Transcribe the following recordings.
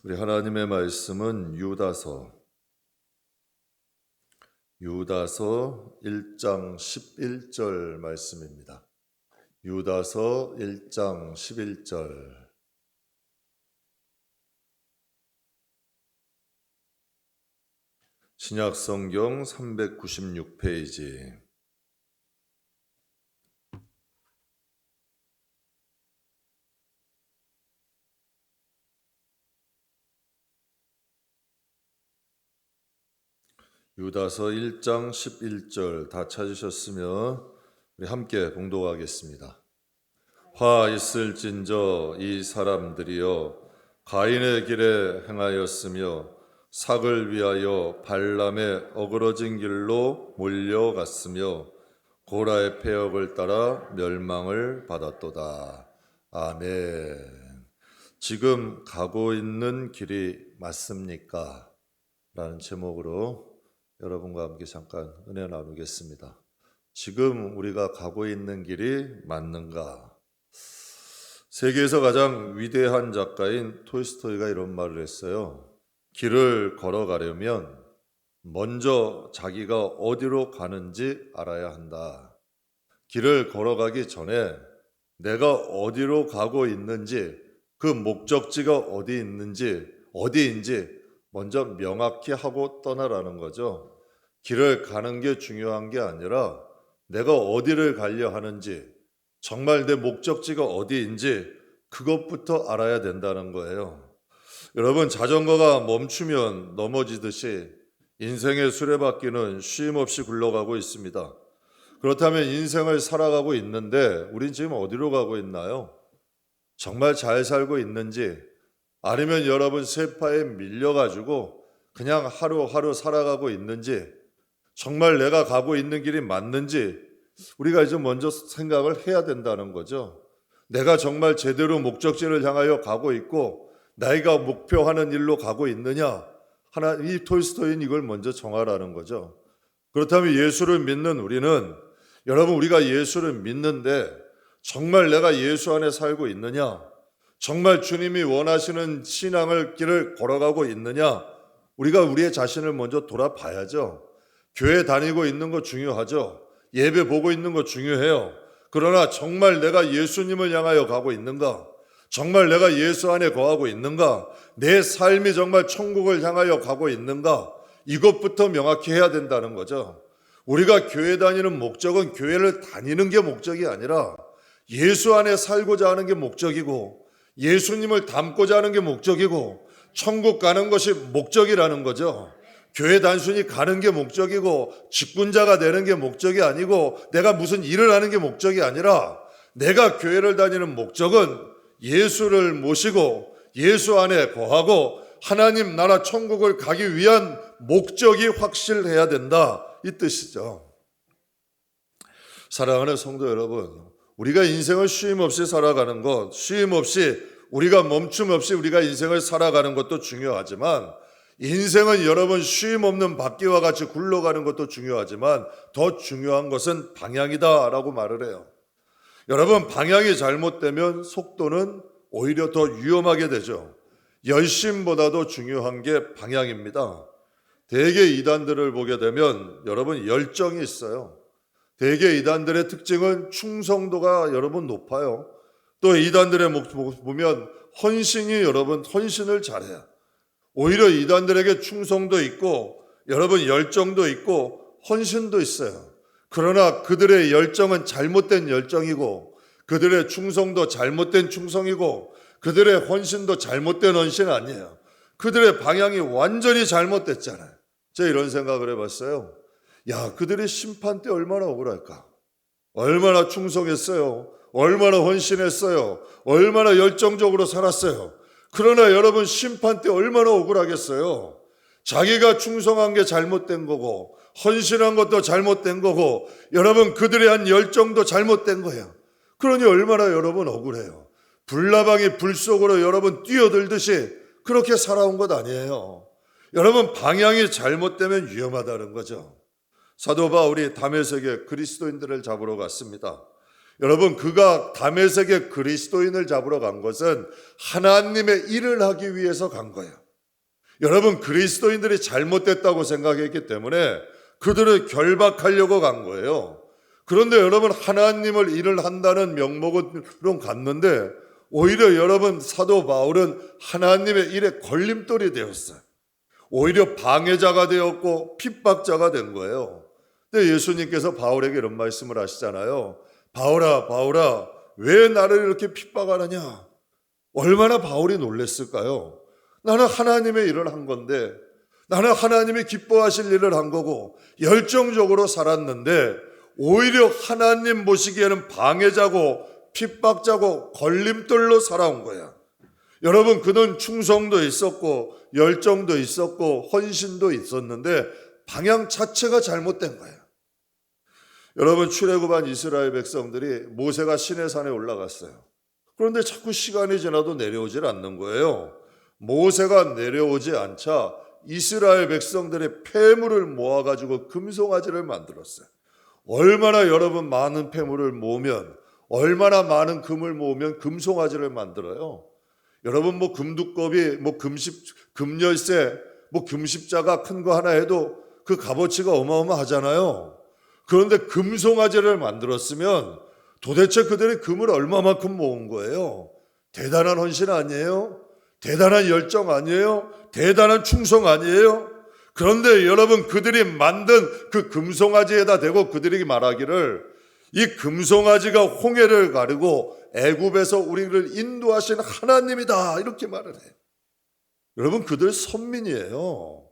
우리 하나님의 말씀은 유다서 1장 11절 말씀입니다. 유다서 1장 11절. 신약성경 396페이지. 유다서 1장 11절 다 찾으셨으면 우리 함께 봉독하겠습니다. 화 있을진저 이 사람들이여 가인의 길에 행하였으며 삭을 위하여 발람의 어그러진 길로 몰려갔으며 고라의 패역을 따라 멸망을 받았도다. 아멘. 지금 가고 있는 길이 맞습니까? 라는 제목으로 여러분과 함께 잠깐 은혜 나누겠습니다. 지금 우리가 가고 있는 길이 맞는가? 세계에서 가장 위대한 작가인 톨스토이가 이런 말을 했어요. 길을 걸어가려면 먼저 자기가 어디로 가는지 알아야 한다. 길을 걸어가기 전에 내가 어디로 가고 있는지, 그 목적지가 어디인지 먼저 명확히 하고 떠나라는 거죠. 길을 가는 게 중요한 게 아니라 내가 어디를 가려 하는지, 정말 내 목적지가 어디인지 그것부터 알아야 된다는 거예요. 여러분, 자전거가 멈추면 넘어지듯이 인생의 수레바퀴는 쉼없이 굴러가고 있습니다. 그렇다면 인생을 살아가고 있는데 우린 지금 어디로 가고 있나요? 정말 잘 살고 있는지, 아니면 여러분 쇠파에 밀려가지고 그냥 하루하루 살아가고 있는지, 정말 내가 가고 있는 길이 맞는지 우리가 이제 먼저 생각을 해야 된다는 거죠. 내가 정말 제대로 목적지를 향하여 가고 있고 내가 목표하는 일로 가고 있느냐, 이 톨스토이는 이걸 먼저 정하라는 거죠. 그렇다면 예수를 믿는 우리는, 여러분, 우리가 예수를 믿는데 정말 내가 예수 안에 살고 있느냐, 정말 주님이 원하시는 신앙을 길을 걸어가고 있느냐, 우리가 우리의 자신을 먼저 돌아봐야죠. 교회 다니고 있는 거 중요하죠. 예배 보고 있는 거 중요해요. 그러나 정말 내가 예수님을 향하여 가고 있는가? 정말 내가 예수 안에 거하고 있는가? 내 삶이 정말 천국을 향하여 가고 있는가? 이것부터 명확히 해야 된다는 거죠. 우리가 교회 다니는 목적은 교회를 다니는 게 목적이 아니라 예수 안에 살고자 하는 게 목적이고, 예수님을 닮고자 하는 게 목적이고, 천국 가는 것이 목적이라는 거죠. 교회 단순히 가는 게 목적이고 직분자가 되는 게 목적이 아니고 내가 무슨 일을 하는 게 목적이 아니라, 내가 교회를 다니는 목적은 예수를 모시고 예수 안에 거하고 하나님 나라 천국을 가기 위한 목적이 확실해야 된다, 이 뜻이죠. 사랑하는 성도 여러분, 우리가 인생을 쉼 없이 살아가는 것, 쉼 없이 우리가 멈춤 없이 우리가 인생을 살아가는 것도 중요하지만, 인생은 여러분 쉼 없는 바퀴와 같이 굴러가는 것도 중요하지만 더 중요한 것은 방향이다라고 말을 해요. 여러분, 방향이 잘못되면 속도는 오히려 더 위험하게 되죠. 열심보다도 중요한 게 방향입니다. 대개 이단들을 보게 되면 여러분 열정이 있어요. 대개 이단들의 특징은 충성도가 여러분 높아요. 또 이단들의 모습 보면 헌신을 잘해요. 오히려 이단들에게 충성도 있고 여러분 열정도 있고 헌신도 있어요. 그러나 그들의 열정은 잘못된 열정이고, 그들의 충성도 잘못된 충성이고, 그들의 헌신도 잘못된 헌신 아니에요. 그들의 방향이 완전히 잘못됐잖아요. 제가 이런 생각을 해봤어요. 그들의 심판 때 얼마나 억울할까? 얼마나 충성했어요? 얼마나 헌신했어요? 얼마나 열정적으로 살았어요? 그러나 여러분 심판 때 얼마나 억울하겠어요? 자기가 충성한 게 잘못된 거고 헌신한 것도 잘못된 거고 여러분 그들의 한 열정도 잘못된 거예요. 그러니 얼마나 여러분 억울해요. 불나방이 불 속으로 여러분 뛰어들듯이 그렇게 살아온 것 아니에요. 여러분 방향이 잘못되면 위험하다는 거죠. 사도 바울이 다메섹에 그리스도인들을 잡으러 갔습니다. 여러분, 그가 다메섹에 그리스도인을 잡으러 간 것은 하나님의 일을 하기 위해서 간 거예요. 여러분, 그리스도인들이 잘못됐다고 생각했기 때문에 그들을 결박하려고 간 거예요. 그런데 여러분, 하나님을 일을 한다는 명목으로 갔는데 오히려 여러분, 사도 바울은 하나님의 일에 걸림돌이 되었어요. 오히려 방해자가 되었고 핍박자가 된 거예요. 근데 예수님께서 바울에게 이런 말씀을 하시잖아요. 바울아, 바울아, 왜 나를 이렇게 핍박하느냐? 얼마나 바울이 놀랬을까요? 나는 하나님의 일을 한 건데, 나는 하나님이 기뻐하실 일을 한 거고 열정적으로 살았는데 오히려 하나님 보시기에는 방해자고 핍박자고 걸림돌로 살아온 거야. 여러분, 그는 충성도 있었고 열정도 있었고 헌신도 있었는데 방향 자체가 잘못된 거예요. 여러분, 출애굽한 이스라엘 백성들이 모세가 시내산에 올라갔어요. 그런데 자꾸 시간이 지나도 내려오질 않는 거예요. 모세가 내려오지 않자 이스라엘 백성들의 폐물을 모아가지고 금송아지를 만들었어요. 얼마나 여러분 많은 폐물을 모으면, 얼마나 많은 금을 모으면 금송아지를 만들어요. 여러분, 뭐 금두꺼비, 뭐 금열쇠, 뭐 금십자가 큰 거 하나 해도 그 값어치가 어마어마하잖아요. 그런데 금송아지를 만들었으면 도대체 그들이 금을 얼마만큼 모은 거예요? 대단한 헌신 아니에요? 대단한 열정 아니에요? 대단한 충성 아니에요? 그런데 여러분, 그들이 만든 그 금송아지에다 대고 그들이 말하기를 이 금송아지가 홍해를 가르고 애굽에서 우리를 인도하신 하나님이다, 이렇게 말을 해요. 여러분, 그들 선민이에요.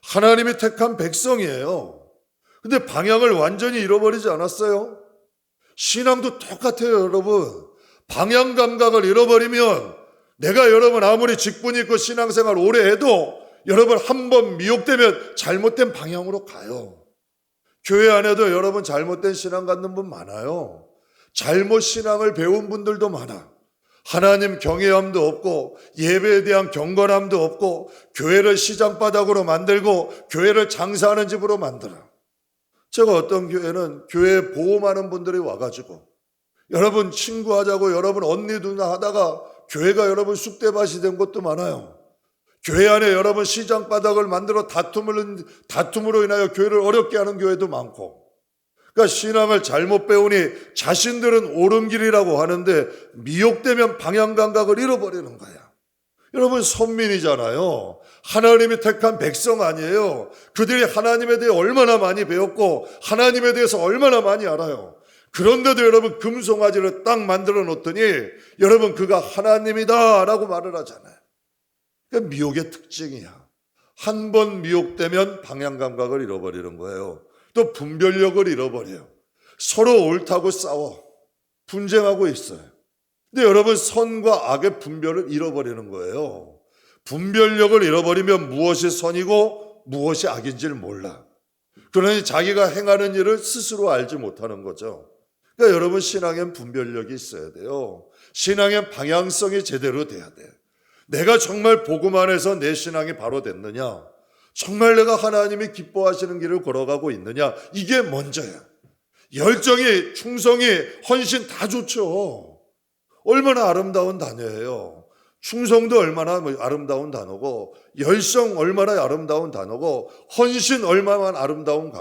하나님이 택한 백성이에요. 근데 방향을 완전히 잃어버리지 않았어요? 신앙도 똑같아요, 여러분. 방향 감각을 잃어버리면 내가 여러분 아무리 직분이 있고 신앙생활 오래 해도 여러분 한번 미혹되면 잘못된 방향으로 가요. 교회 안에도 여러분 잘못된 신앙 갖는 분 많아요. 잘못 신앙을 배운 분들도 많아. 하나님 경외함도 없고 예배에 대한 경건함도 없고 교회를 시장바닥으로 만들고 교회를 장사하는 집으로 만들어. 제가 어떤 교회는 교회에 보험하는 분들이 와가지고 여러분 친구하자고 여러분 언니 누나 하다가 교회가 여러분 쑥대밭이 된 것도 많아요. 교회 안에 여러분 시장바닥을 만들어 다툼으로 인하여 교회를 어렵게 하는 교회도 많고, 그러니까 신앙을 잘못 배우니 자신들은 옳은 길이라고 하는데 미혹되면 방향 감각을 잃어버리는 거야. 여러분, 선민이잖아요. 하나님이 택한 백성 아니에요. 그들이 하나님에 대해 얼마나 많이 배웠고 하나님에 대해서 얼마나 많이 알아요. 그런데도 여러분 금송아지를 딱 만들어 놓더니 여러분 그가 하나님이다 라고 말을 하잖아요. 그러니까 미혹의 특징이야. 한 번 미혹되면 방향 감각을 잃어버리는 거예요. 또 분별력을 잃어버려요. 서로 옳다고 싸워 분쟁하고 있어요. 근데 여러분 선과 악의 분별을 잃어버리는 거예요. 분별력을 잃어버리면 무엇이 선이고 무엇이 악인지를 몰라. 그러니 자기가 행하는 일을 스스로 알지 못하는 거죠. 그러니까 여러분 신앙엔 분별력이 있어야 돼요. 신앙엔 방향성이 제대로 돼야 돼. 내가 정말 복음 안에서 내 신앙이 바로 됐느냐? 정말 내가 하나님이 기뻐하시는 길을 걸어가고 있느냐? 이게 먼저야. 열정이, 충성이, 헌신 다 좋죠. 얼마나 아름다운 단어예요. 충성도 얼마나 아름다운 단어고, 열성 얼마나 아름다운 단어고, 헌신 얼마나 아름다운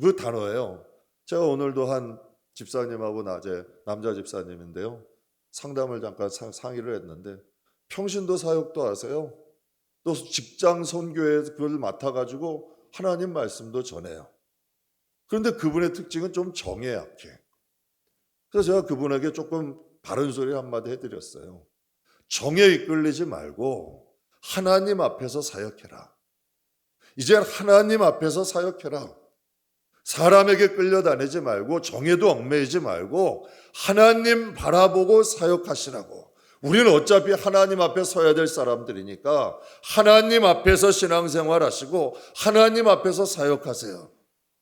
그 단어예요. 제가 오늘도 한 집사님하고 낮에 남자 집사님인데요. 상담을 잠깐 상의를 했는데 평신도 사역도 하세요. 또 직장 선교에 그걸 맡아가지고 하나님 말씀도 전해요. 그런데 그분의 특징은 좀 정에 약해. 그래서 제가 그분에게 조금 바른 소리 한마디 해드렸어요. 정에 이끌리지 말고 하나님 앞에서 사역해라. 이제 하나님 앞에서 사역해라. 사람에게 끌려다니지 말고 정에도 얽매이지 말고 하나님 바라보고 사역하시라고. 우리는 어차피 하나님 앞에 서야 될 사람들이니까 하나님 앞에서 신앙생활 하시고 하나님 앞에서 사역하세요.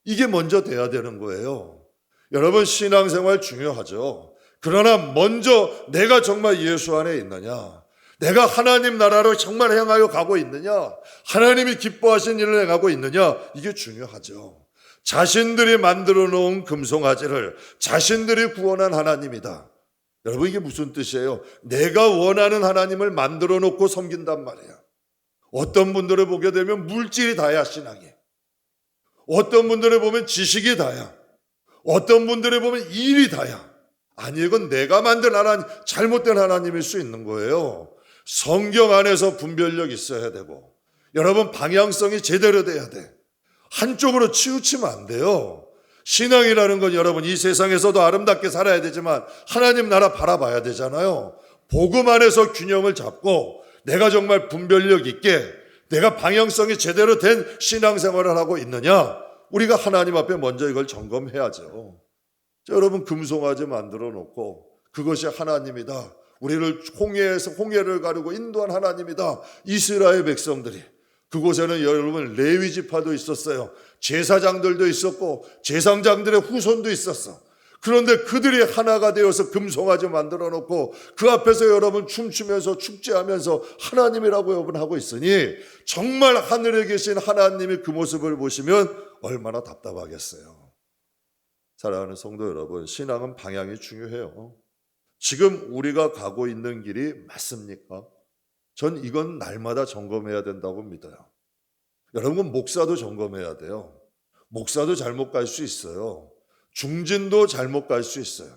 이게 먼저 돼야 되는 거예요. 여러분 신앙생활 중요하죠. 그러나 먼저 내가 정말 예수 안에 있느냐, 내가 하나님 나라로 정말 행하여 가고 있느냐, 하나님이 기뻐하신 일을 행하고 있느냐, 이게 중요하죠. 자신들이 만들어 놓은 금송아지를 자신들이 구원한 하나님이다. 여러분, 이게 무슨 뜻이에요? 내가 원하는 하나님을 만들어 놓고 섬긴단 말이에요. 어떤 분들을 보게 되면 물질이 다야, 신앙이. 어떤 분들을 보면 지식이 다야. 어떤 분들을 보면 일이 다야. 아니, 이건 내가 만든 하나님, 잘못된 하나님일 수 있는 거예요. 성경 안에서 분별력 있어야 되고, 여러분 방향성이 제대로 돼야 돼. 한쪽으로 치우치면 안 돼요. 신앙이라는 건 여러분 이 세상에서도 아름답게 살아야 되지만 하나님 나라 바라봐야 되잖아요. 복음 안에서 균형을 잡고 내가 정말 분별력 있게 내가 방향성이 제대로 된 신앙생활을 하고 있느냐, 우리가 하나님 앞에 먼저 이걸 점검해야죠. 여러분, 금송아지 만들어 놓고 그것이 하나님이다, 우리를 홍해를 가르고 인도한 하나님이다. 이스라엘 백성들이, 그곳에는 여러분 레위 지파도 있었어요. 제사장들도 있었고 제사장들의 후손도 있었어. 그런데 그들이 하나가 되어서 금송아지 만들어 놓고 그 앞에서 여러분 춤추면서 축제하면서 하나님이라고 여러분 하고 있으니, 정말 하늘에 계신 하나님이 그 모습을 보시면 얼마나 답답하겠어요. 사랑하는 성도 여러분, 신앙은 방향이 중요해요. 지금 우리가 가고 있는 길이 맞습니까? 전 이건 날마다 점검해야 된다고 믿어요. 여러분, 목사도 점검해야 돼요. 목사도 잘못 갈 수 있어요. 중진도 잘못 갈 수 있어요.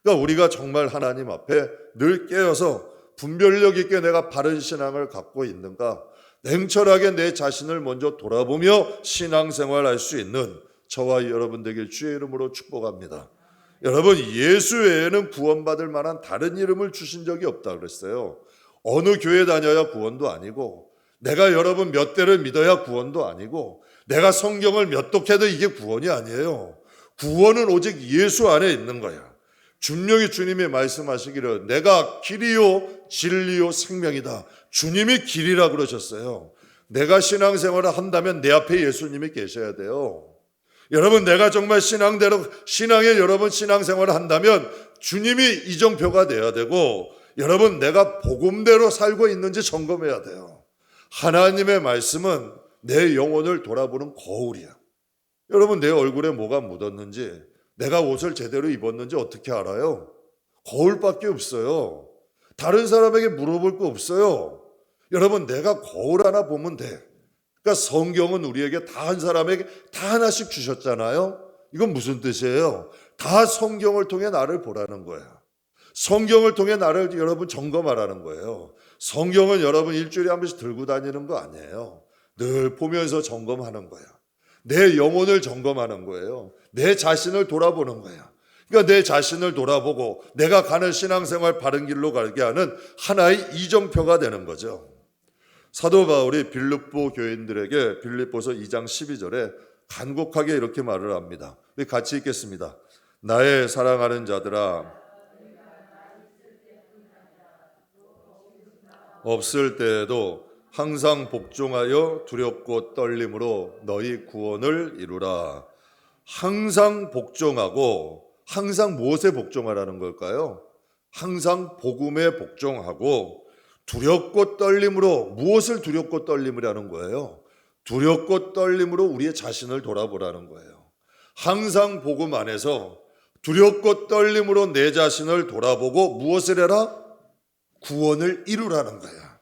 그러니까 우리가 정말 하나님 앞에 늘 깨어서 분별력 있게 내가 바른 신앙을 갖고 있는가, 냉철하게 내 자신을 먼저 돌아보며 신앙생활할 수 있는 저와 여러분 되길 주의 이름으로 축복합니다. 여러분, 예수 외에는 구원받을 만한 다른 이름을 주신 적이 없다 그랬어요. 어느 교회 다녀야 구원도 아니고, 내가 여러분 몇 대를 믿어야 구원도 아니고, 내가 성경을 몇 독해도 이게 구원이 아니에요. 구원은 오직 예수 안에 있는 거야. 분명히 주님이 말씀하시기를 내가 길이요 진리요 생명이다. 주님이 길이라 그러셨어요. 내가 신앙생활을 한다면 내 앞에 예수님이 계셔야 돼요. 여러분, 내가 정말 신앙대로 신앙에 여러분 신앙생활을 한다면 주님이 이정표가 돼야 되고, 여러분 내가 복음대로 살고 있는지 점검해야 돼요. 하나님의 말씀은 내 영혼을 돌아보는 거울이야. 여러분, 내 얼굴에 뭐가 묻었는지, 내가 옷을 제대로 입었는지 어떻게 알아요? 거울밖에 없어요. 다른 사람에게 물어볼 거 없어요. 여러분, 내가 거울 하나 보면 돼. 그러니까 성경은 우리에게 다 한 사람에게 다 하나씩 주셨잖아요. 이건 무슨 뜻이에요? 다 성경을 통해 나를 보라는 거야. 성경을 통해 나를 여러분 점검하라는 거예요. 성경은 여러분 일주일에 한 번씩 들고 다니는 거 아니에요. 늘 보면서 점검하는 거야. 내 영혼을 점검하는 거예요. 내 자신을 돌아보는 거야. 그러니까 내 자신을 돌아보고 내가 가는 신앙생활 바른 길로 가게 하는 하나의 이정표가 되는 거죠. 사도 바울이 빌립보 교인들에게 빌립보서 2장 12절에 간곡하게 이렇게 말을 합니다. 우리 같이 읽겠습니다. 나의 사랑하는 자들아, 없을 때에도 항상 복종하여 두렵고 떨림으로 너희 구원을 이루라. 항상 복종하고, 항상 무엇에 복종하라는 걸까요? 항상 복음에 복종하고 두렵고 떨림으로, 무엇을 두렵고 떨림이라는 거예요? 두렵고 떨림으로 우리의 자신을 돌아보라는 거예요. 항상 복음 안에서 두렵고 떨림으로 내 자신을 돌아보고 무엇을 해라? 구원을 이루라는 거야.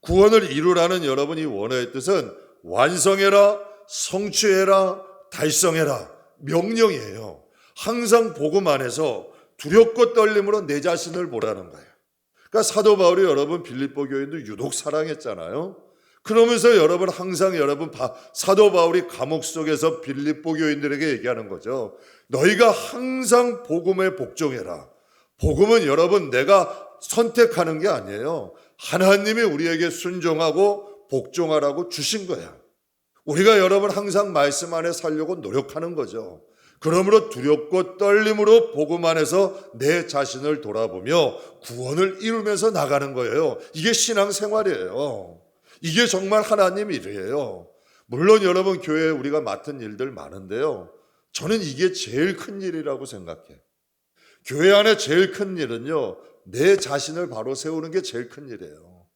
구원을 이루라는 여러분이 원어의 뜻은 완성해라, 성취해라, 달성해라, 명령이에요. 항상 복음 안에서 두렵고 떨림으로 내 자신을 보라는 거예요. 그러니까 사도 바울이 여러분 빌립보 교인들 유독 사랑했잖아요. 그러면서 여러분 항상 여러분 사도 바울이 감옥 속에서 빌립보 교인들에게 얘기하는 거죠. 너희가 항상 복음에 복종해라. 복음은 여러분 내가 선택하는 게 아니에요. 하나님이 우리에게 순종하고 복종하라고 주신 거야. 우리가 여러분 항상 말씀 안에 살려고 노력하는 거죠. 그러므로 두렵고 떨림으로 복음 안에서 내 자신을 돌아보며 구원을 이루면서 나가는 거예요. 이게 신앙생활이에요. 이게 정말 하나님 일이에요. 물론 여러분 교회에 우리가 맡은 일들 많은데요, 저는 이게 제일 큰 일이라고 생각해요. 교회 안에 제일 큰 일은요, 내 자신을 바로 세우는 게 제일 큰 일이에요.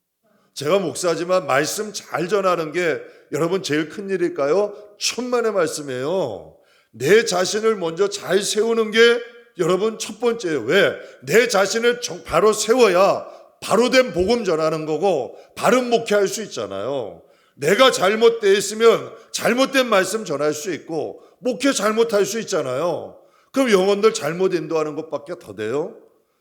제가 목사지만 말씀 잘 전하는 게 여러분 제일 큰 일일까요? 천만의 말씀이에요. 내 자신을 먼저 잘 세우는 게 여러분 첫 번째예요. 왜? 내 자신을 바로 세워야 바로 된 복음 전하는 거고 바른 목회할 수 있잖아요. 내가 잘못되어 있으면 잘못된 말씀 전할 수 있고 목회 잘못할 수 있잖아요. 그럼 영혼들 잘못 인도하는 것밖에 더 돼요?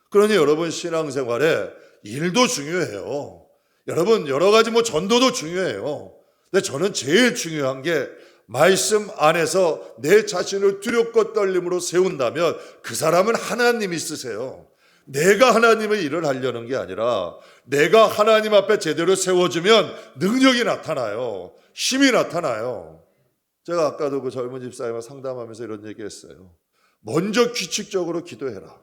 그러니 여러분 신앙생활에 일도 중요해요. 여러분 여러 가지 전도도 중요해요. 근데 저는 제일 중요한 게 말씀 안에서 내 자신을 두렵고 떨림으로 세운다면 그 사람은 하나님이 쓰세요. 내가 하나님의 일을 하려는 게 아니라 내가 하나님 앞에 제대로 세워주면 능력이 나타나요. 힘이 나타나요. 제가 아까도 그 젊은 집사님과 상담하면서 이런 얘기했어요. 먼저 규칙적으로 기도해라.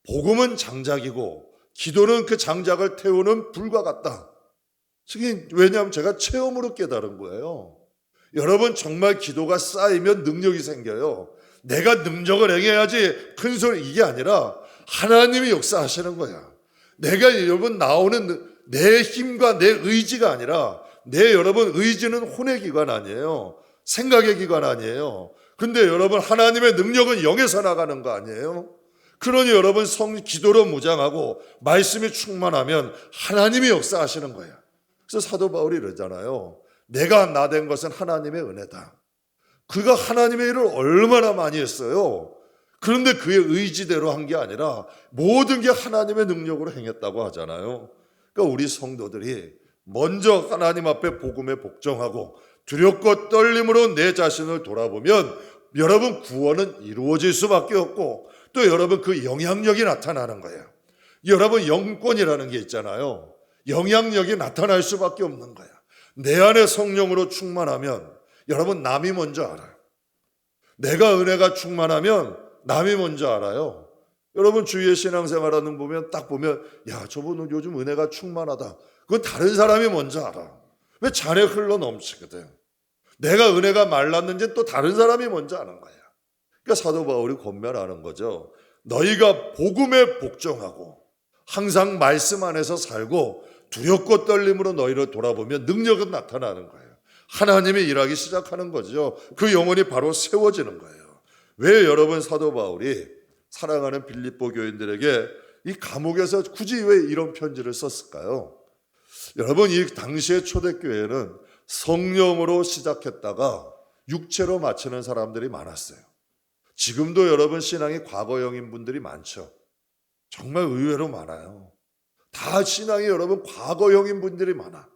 복음은 장작이고 기도는 그 장작을 태우는 불과 같다. 왜냐하면 제가 체험으로 깨달은 거예요. 여러분 정말 기도가 쌓이면 능력이 생겨요. 내가 능력을 행해야지 큰 소리 이게 아니라 하나님이 역사하시는 거야. 내가 여러분 나오는 내 힘과 내 의지가 아니라 여러분 의지는 혼의 기관 아니에요. 생각의 기관 아니에요. 근데 여러분 하나님의 능력은 영에서 나가는 거 아니에요? 그러니 여러분 기도로 무장하고 말씀이 충만하면 하나님이 역사하시는 거야. 그래서 사도 바울이 이러잖아요. 내가 나된 것은 하나님의 은혜다. 그가 하나님의 일을 얼마나 많이 했어요. 그런데 그의 의지대로 한 게 아니라 모든 게 하나님의 능력으로 행했다고 하잖아요. 그러니까 우리 성도들이 먼저 하나님 앞에 복음에 복종하고 두렵고 떨림으로 내 자신을 돌아보면 여러분 구원은 이루어질 수밖에 없고 또 여러분 그 영향력이 나타나는 거예요. 여러분 영권이라는 게 있잖아요. 영향력이 나타날 수밖에 없는 거야. 내 안에 성령으로 충만하면 여러분 남이 먼저 알아요. 내가 은혜가 충만하면 남이 먼저 알아요. 여러분 주위의 신앙생활하는 보면 딱 보면 야 저분은 요즘 은혜가 충만하다. 그건 다른 사람이 먼저 알아. 왜 잔에 흘러 넘치거든. 내가 은혜가 말랐는지 또 다른 사람이 먼저 아는 거야. 그러니까 사도 바울이 권면하는 거죠. 너희가 복음에 복종하고 항상 말씀 안에서 살고 두렵고 떨림으로 너희를 돌아보면 능력은 나타나는 거예요. 하나님이 일하기 시작하는 거죠. 그 영혼이 바로 세워지는 거예요. 왜 여러분 사도 바울이 사랑하는 빌립보 교인들에게 이 감옥에서 굳이 왜 이런 편지를 썼을까요? 여러분 이 당시의 초대교회는 성령으로 시작했다가 육체로 마치는 사람들이 많았어요. 지금도 여러분 신앙이 과거형인 분들이 많죠. 정말 의외로 많아요. 다 신앙이 여러분 과거형인 분들이 많아.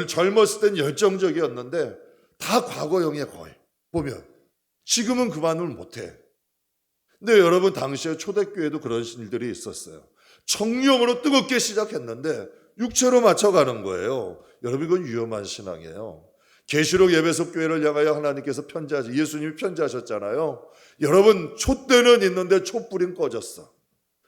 젊었을 땐 열정적이었는데 다 과거형이야 거의. 보면 지금은 그 말을 못해. 근데 여러분 당시에 초대교회도 그런 일들이 있었어요. 성령으로 뜨겁게 시작했는데 육체로 맞춰가는 거예요. 여러분 이건 위험한 신앙이에요. 계시록 에베소 교회를 향하여 하나님께서 예수님이 편지하셨잖아요. 여러분 촛대는 있는데 촛불은 꺼졌어.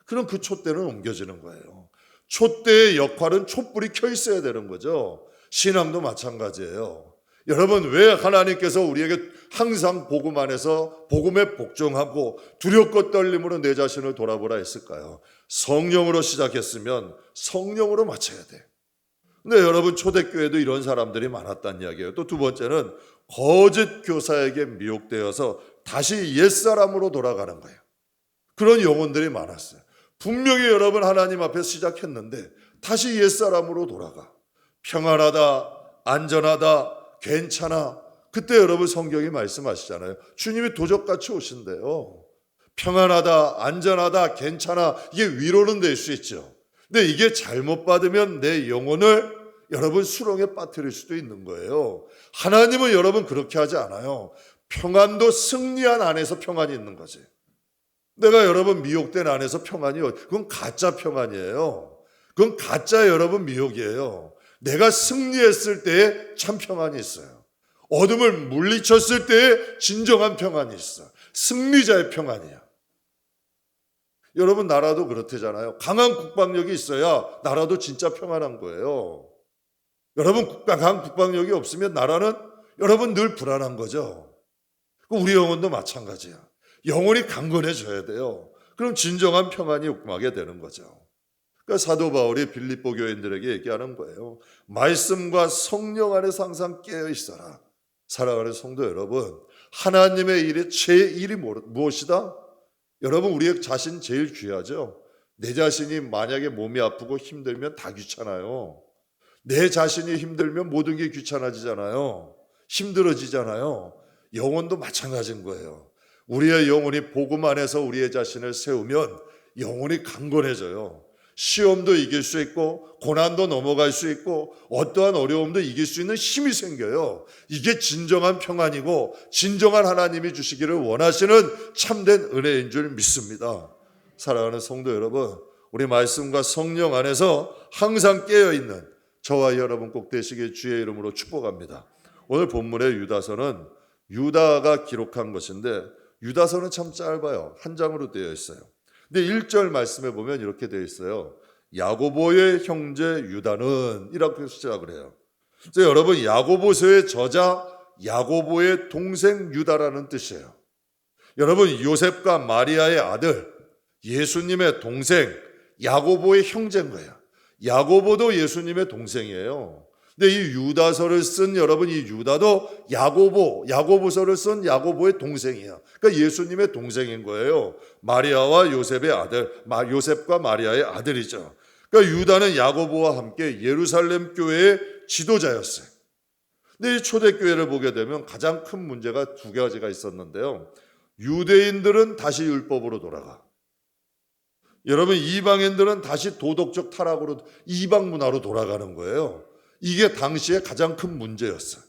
그럼 그 촛대는 옮겨지는 거예요. 촛대의 역할은 촛불이 켜 있어야 되는 거죠. 신앙도 마찬가지예요. 여러분 왜 하나님께서 우리에게 항상 복음 안에서 복음에 복종하고 두렵고 떨림으로 내 자신을 돌아보라 했을까요? 성령으로 시작했으면 성령으로 마쳐야 돼. 근데 여러분 초대교회도 이런 사람들이 많았다는 이야기예요. 또 두 번째는 거짓 교사에게 미혹되어서 다시 옛사람으로 돌아가는 거예요. 그런 영혼들이 많았어요. 분명히 여러분 하나님 앞에 시작했는데 다시 옛사람으로 돌아가. 평안하다, 안전하다, 괜찮아. 그때 여러분 성경이 말씀하시잖아요. 주님이 도적같이 오신대요. 평안하다, 안전하다, 괜찮아. 이게 위로는 될 수 있죠. 근데 이게 잘못 받으면 내 영혼을 여러분 수렁에 빠뜨릴 수도 있는 거예요. 하나님은 여러분 그렇게 하지 않아요. 평안도 승리한 안에서 평안이 있는 거지. 내가 여러분 미혹된 안에서 평안이 그건 가짜 평안이에요. 그건 가짜 여러분 미혹이에요. 내가 승리했을 때에 참 평안이 있어요. 어둠을 물리쳤을 때에 진정한 평안이 있어. 승리자의 평안이야. 여러분 나라도 그렇대잖아요. 강한 국방력이 있어야 나라도 진짜 평안한 거예요. 여러분 강한 국방력이 없으면 나라는 여러분 늘 불안한 거죠. 우리 영혼도 마찬가지야. 영혼이 강건해져야 돼요. 그럼 진정한 평안이 욕망하게 되는 거죠. 그러니까 사도 바울이 빌립보 교인들에게 얘기하는 거예요. 말씀과 성령 안에서 항상 깨어 있어라. 사랑하는 성도 여러분, 하나님의 일에 제1이 무엇이다? 여러분, 우리의 자신 제일 귀하죠. 내 자신이 만약에 몸이 아프고 힘들면 다 귀찮아요. 내 자신이 힘들면 모든 게 귀찮아지잖아요. 힘들어지잖아요. 영혼도 마찬가지인 거예요. 우리의 영혼이 복음 안에서 우리의 자신을 세우면 영혼이 강건해져요. 시험도 이길 수 있고 고난도 넘어갈 수 있고 어떠한 어려움도 이길 수 있는 힘이 생겨요. 이게 진정한 평안이고 진정한 하나님이 주시기를 원하시는 참된 은혜인 줄 믿습니다. 사랑하는 성도 여러분, 우리 말씀과 성령 안에서 항상 깨어있는 저와 여러분 꼭 되시길 주의 이름으로 축복합니다. 오늘 본문의 유다서는 유다가 기록한 것인데 유다서는 참 짧아요. 한 장으로 되어 있어요. 근데 1절 말씀에 보면 이렇게 되어 있어요. 야고보의 형제 유다는 이렇게 시작을 해요. 그래서 여러분, 야고보서의 저자 야고보의 동생 유다라는 뜻이에요. 여러분, 요셉과 마리아의 아들, 예수님의 동생 야고보의 형제인 거예요. 야고보도 예수님의 동생이에요. 근데 이 유다서를 쓴 여러분, 이 유다도 야고보서를 쓴 야고보의 동생이야. 그러니까 예수님의 동생인 거예요. 마리아와 요셉의 아들, 요셉과 마리아의 아들이죠. 그러니까 유다는 야고보와 함께 예루살렘 교회의 지도자였어요. 근데 이 초대교회를 보게 되면 가장 큰 문제가 두 가지가 있었는데요. 유대인들은 다시 율법으로 돌아가. 여러분, 이방인들은 다시 도덕적 타락으로 이방 문화로 돌아가는 거예요. 이게 당시에 가장 큰 문제였어요.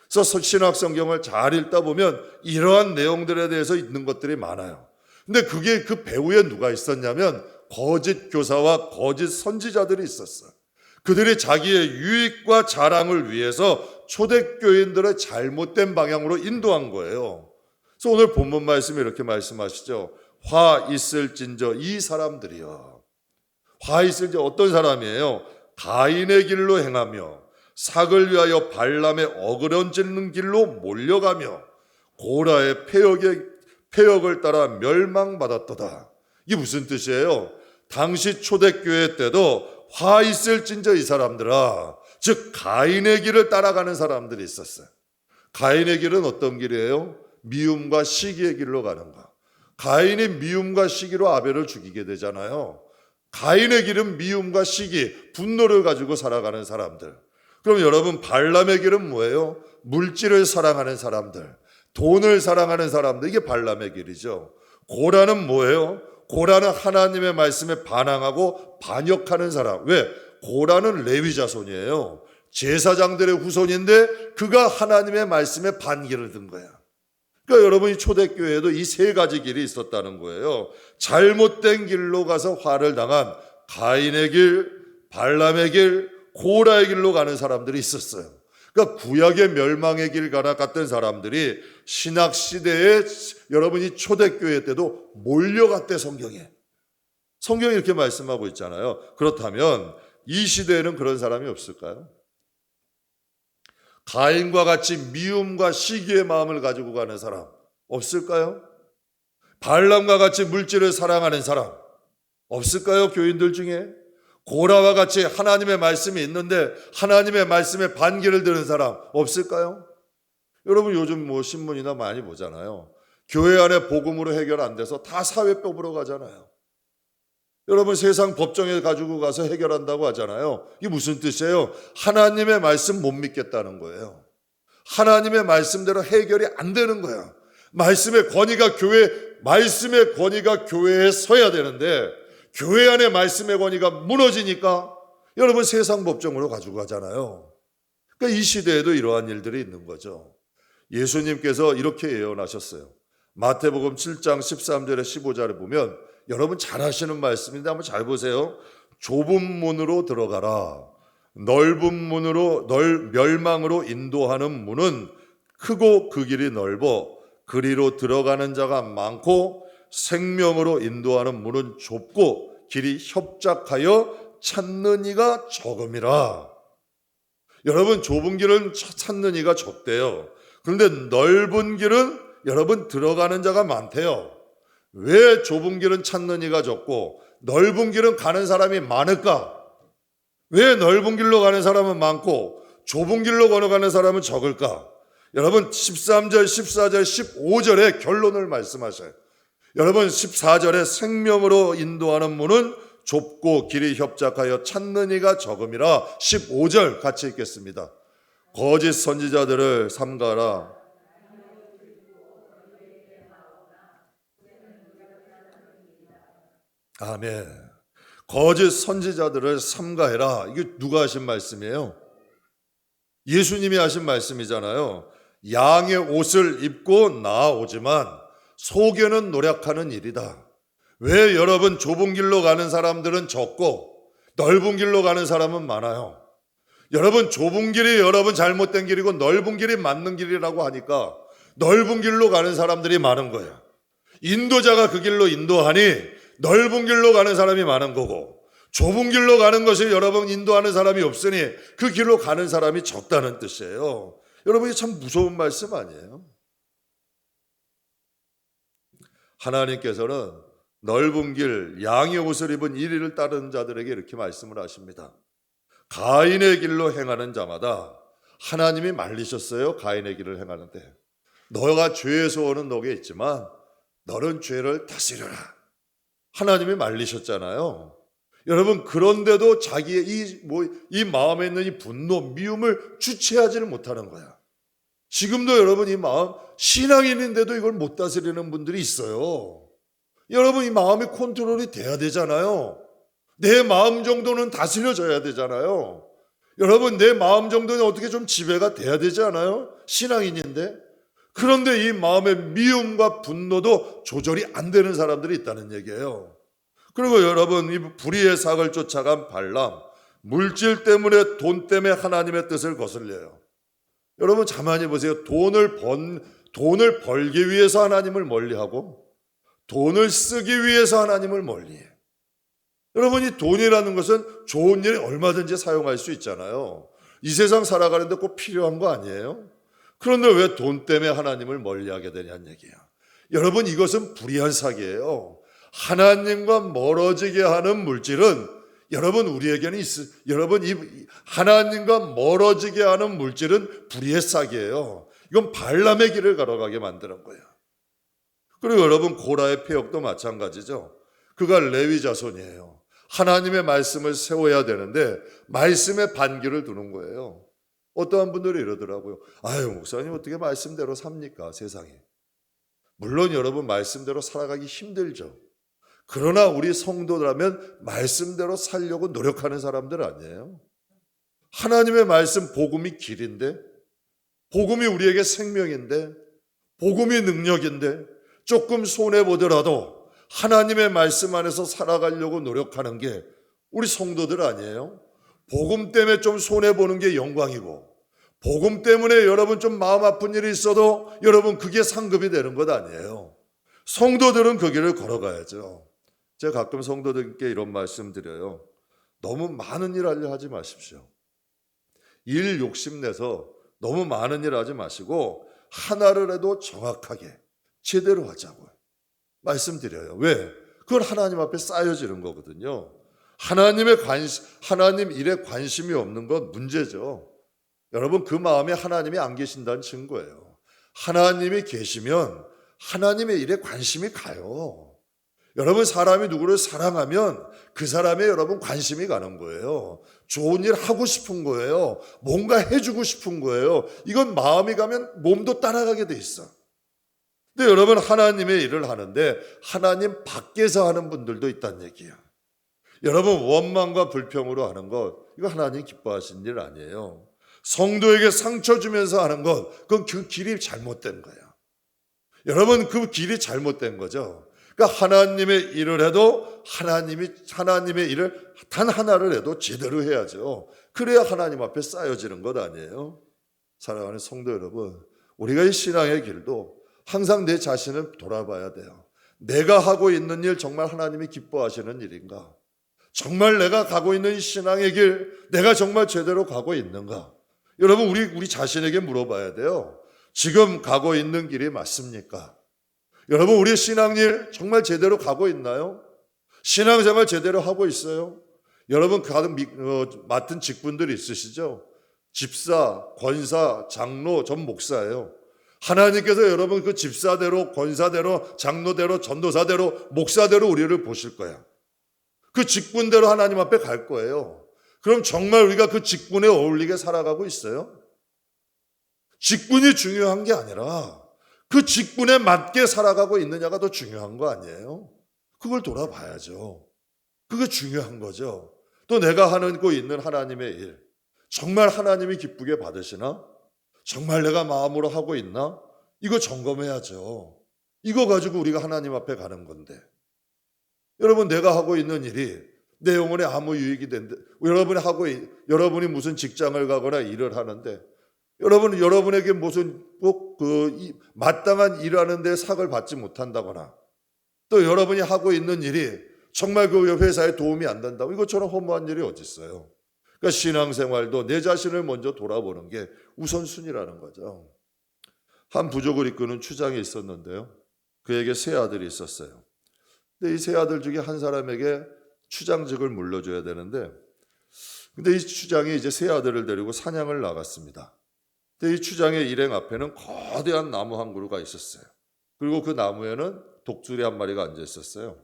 그래서 신학 성경을 잘 읽다 보면 이러한 내용들에 대해서 있는 것들이 많아요. 근데 그게 그 배후에 누가 있었냐면 거짓 교사와 거짓 선지자들이 있었어요. 그들이 자기의 유익과 자랑을 위해서 초대교인들의 잘못된 방향으로 인도한 거예요. 그래서 오늘 본문 말씀이 이렇게 말씀하시죠. 화 있을진저 이 사람들이요. 화 있을진저 어떤 사람이에요? 가인의 길로 행하며 삭을 위하여 발람의 어그러지는 길로 몰려가며 고라의 폐역을 따라 멸망받았도다. 이게 무슨 뜻이에요? 당시 초대교회 때도 화 있을진저 이 사람들아, 즉 가인의 길을 따라가는 사람들이 있었어요. 가인의 길은 어떤 길이에요? 미움과 시기의 길로 가는 거. 가인이 미움과 시기로 아벨을 죽이게 되잖아요. 가인의 길은 미움과 시기, 분노를 가지고 살아가는 사람들. 그럼 여러분, 발람의 길은 뭐예요? 물질을 사랑하는 사람들, 돈을 사랑하는 사람들, 이게 발람의 길이죠. 고라는 뭐예요? 고라는 하나님의 말씀에 반항하고 반역하는 사람. 왜? 고라는 레위 자손이에요. 제사장들의 후손인데 그가 하나님의 말씀에 반기를 든 거야. 그러니까 여러분이 초대교회에도 이 세 가지 길이 있었다는 거예요. 잘못된 길로 가서 화를 당한 가인의 길, 발람의 길, 고라의 길로 가는 사람들이 있었어요. 그러니까 구약의 멸망의 길 갔던 사람들이 신학 시대에 여러분이 초대교회 때도 몰려갔대. 성경이 이렇게 말씀하고 있잖아요. 그렇다면 이 시대에는 그런 사람이 없을까요? 가인과 같이 미움과 시기의 마음을 가지고 가는 사람 없을까요? 발람과 같이 물질을 사랑하는 사람 없을까요? 교인들 중에 고라와 같이 하나님의 말씀이 있는데 하나님의 말씀에 반기를 드는 사람 없을까요? 여러분, 요즘 신문이나 많이 보잖아요. 교회 안에 복음으로 해결 안 돼서 다 사회법으로 가잖아요. 여러분, 세상 법정에 가지고 가서 해결한다고 하잖아요. 이게 무슨 뜻이에요? 하나님의 말씀 못 믿겠다는 거예요. 하나님의 말씀대로 해결이 안 되는 거야. 말씀의 권위가 교회에 서야 되는데 교회 안에 말씀의 권위가 무너지니까 여러분 세상 법정으로 가지고 가잖아요. 그러니까 이 시대에도 이러한 일들이 있는 거죠. 예수님께서 이렇게 예언하셨어요. 마태복음 7장 13절에 15절에 보면 여러분 잘 아시는 말씀인데 한번 잘 보세요. 좁은 문으로 들어가라. 넓은 문으로 멸망으로 인도하는 문은 크고 그 길이 넓어 그리로 들어가는 자가 많고 생명으로 인도하는 문은 좁고 길이 협착하여 찾는 이가 적음이라. 여러분, 좁은 길은 찾는 이가 적대요. 그런데 넓은 길은 여러분 들어가는 자가 많대요. 왜 좁은 길은 찾는 이가 적고 넓은 길은 가는 사람이 많을까? 왜 넓은 길로 가는 사람은 많고 좁은 길로 걸어가는 사람은 적을까? 여러분 13절, 14절, 15절에 결론을 말씀하셔요. 여러분 14절에 생명으로 인도하는 문은 좁고 길이 협착하여 찾는 이가 적음이라. 15절 같이 읽겠습니다. 거짓 선지자들을 삼가라. 아멘. 거짓 선지자들을 삼가해라. 이게 누가 하신 말씀이에요? 예수님이 하신 말씀이잖아요. 양의 옷을 입고 나아오지만 속에는 노력하는 일이다. 왜 여러분 좁은 길로 가는 사람들은 적고 넓은 길로 가는 사람은 많아요? 여러분 좁은 길이 여러분 잘못된 길이고 넓은 길이 맞는 길이라고 하니까 넓은 길로 가는 사람들이 많은 거예요. 인도자가 그 길로 인도하니 넓은 길로 가는 사람이 많은 거고, 좁은 길로 가는 것을 여러분 인도하는 사람이 없으니 그 길로 가는 사람이 적다는 뜻이에요. 여러분 이게 참 무서운 말씀 아니에요? 하나님께서는 넓은 길, 양의 옷을 입은 이리를 따르는 자들에게 이렇게 말씀을 하십니다. 가인의 길로 행하는 자마다 하나님이 말리셨어요. 가인의 길을 행하는데 너가 죄에서 오는 녹에 있지만 너는 죄를 다스려라. 하나님이 말리셨잖아요. 여러분 그런데도 자기의 이 마음에 있는 이 분노, 미움을 주체하지를 못하는 거야. 지금도 여러분 이 마음, 신앙인인데도 이걸 못 다스리는 분들이 있어요. 여러분 이 마음이 컨트롤이 돼야 되잖아요. 내 마음 정도는 다스려져야 되잖아요. 여러분 내 마음 정도는 어떻게 좀 지배가 돼야 되지 않아요? 신앙인인데. 그런데 이 마음의 미움과 분노도 조절이 안 되는 사람들이 있다는 얘기예요. 그리고 여러분 이 불의의 삭을 쫓아간 발람, 물질 때문에, 돈 때문에 하나님의 뜻을 거슬려요. 여러분 가만히 보세요. 돈을 벌기 위해서 하나님을 멀리하고 돈을 쓰기 위해서 하나님을 멀리해요. 여러분 이 돈이라는 것은 좋은 일에 얼마든지 사용할 수 있잖아요. 이 세상 살아가는데 꼭 필요한 거 아니에요? 그런데 왜 돈 때문에 하나님을 멀리하게 되냐는 얘기예요. 여러분 이것은 불의한 사기예요. 하나님과 멀어지게 하는 물질은 여러분 우리에게는 여러분 이 하나님과 멀어지게 하는 물질은 불의의 싹이에요. 이건 발람의 길을 걸어가게 만드는 거예요. 그리고 여러분 고라의 폐역도 마찬가지죠. 그가 레위 자손이에요. 하나님의 말씀을 세워야 되는데 말씀의 반기를 두는 거예요. 어떠한 분들이 이러더라고요. 아유 목사님 어떻게 말씀대로 삽니까 세상에. 물론 여러분 말씀대로 살아가기 힘들죠. 그러나 우리 성도라면 말씀대로 살려고 노력하는 사람들 아니에요? 하나님의 말씀 복음이 길인데, 복음이 우리에게 생명인데, 복음이 능력인데 조금 손해보더라도 하나님의 말씀 안에서 살아가려고 노력하는 게 우리 성도들 아니에요? 복음 때문에 좀 손해보는 게 영광이고 복음 때문에 여러분 좀 마음 아픈 일이 있어도 여러분 그게 상급이 되는 것 아니에요? 성도들은 그 길을 걸어가야죠. 제가 가끔 성도들께 이런 말씀 드려요. 너무 많은 일 하려 하지 마십시오. 일 욕심내서 너무 많은 일 하지 마시고 하나를 해도 정확하게 제대로 하자고요. 말씀드려요. 왜? 그건 하나님 앞에 쌓여지는 거거든요. 하나님 일에 관심이 없는 건 문제죠. 여러분 그 마음에 하나님이 안 계신다는 증거예요. 하나님이 계시면 하나님의 일에 관심이 가요. 여러분 사람이 누구를 사랑하면 그 사람에 여러분 관심이 가는 거예요. 좋은 일 하고 싶은 거예요. 뭔가 해주고 싶은 거예요. 이건 마음이 가면 몸도 따라가게 돼 있어. 근데 여러분 하나님의 일을 하는데 하나님 밖에서 하는 분들도 있다는 얘기예요. 여러분 원망과 불평으로 하는 것 이거 하나님 기뻐하시는 일 아니에요. 성도에게 상처 주면서 하는 것 그건 그 길이 잘못된 거예요. 여러분 그 길이 잘못된 거죠. 그러니까 하나님의 일을 해도 하나님의 일을 단 하나를 해도 제대로 해야죠. 그래야 하나님 앞에 쌓여지는 것 아니에요. 사랑하는 성도 여러분, 우리가 이 신앙의 길도 항상 내 자신을 돌아봐야 돼요. 내가 하고 있는 일 정말 하나님이 기뻐하시는 일인가? 정말 내가 가고 있는 이 신앙의 길 내가 정말 제대로 가고 있는가? 여러분 우리 자신에게 물어봐야 돼요. 지금 가고 있는 길이 맞습니까? 여러분 우리의 신앙일 정말 제대로 가고 있나요? 신앙생활 제대로 하고 있어요? 여러분 맡은 직분들이 있으시죠? 집사, 권사, 장로, 전 목사예요. 하나님께서 여러분 그 집사대로, 권사대로, 장로대로, 전도사대로, 목사대로 우리를 보실 거야. 그 직분대로 하나님 앞에 갈 거예요. 그럼 정말 우리가 그 직분에 어울리게 살아가고 있어요? 직분이 중요한 게 아니라 그 직분에 맞게 살아가고 있느냐가 더 중요한 거 아니에요? 그걸 돌아봐야죠. 그게 중요한 거죠. 또 내가 하고 있는 하나님의 일, 정말 하나님이 기쁘게 받으시나? 정말 내가 마음으로 하고 있나? 이거 점검해야죠. 이거 가지고 우리가 하나님 앞에 가는 건데. 여러분, 내가 하고 있는 일이 내 영혼에 아무 유익이 된다. 여러분이 무슨 직장을 가거나 일을 하는데, 여러분에게 무슨 꼭 마땅한 일하는 데 상을 받지 못한다거나, 또 여러분이 하고 있는 일이 정말 그 회사에 도움이 안 된다고, 이것처럼 허무한 일이 어디 있어요? 그러니까 신앙생활도 내 자신을 먼저 돌아보는 게 우선순위라는 거죠. 한 부족을 이끄는 추장이 있었는데요. 그에게 세 아들이 있었어요. 근데 이 세 아들 중에 한 사람에게 추장직을 물려줘야 되는데, 근데 이 추장이 이제 세 아들을 데리고 사냥을 나갔습니다. 근데 이 추장의 일행 앞에는 거대한 나무 한 그루가 있었어요. 그리고 그 나무에는 독수리 한 마리가 앉아 있었어요.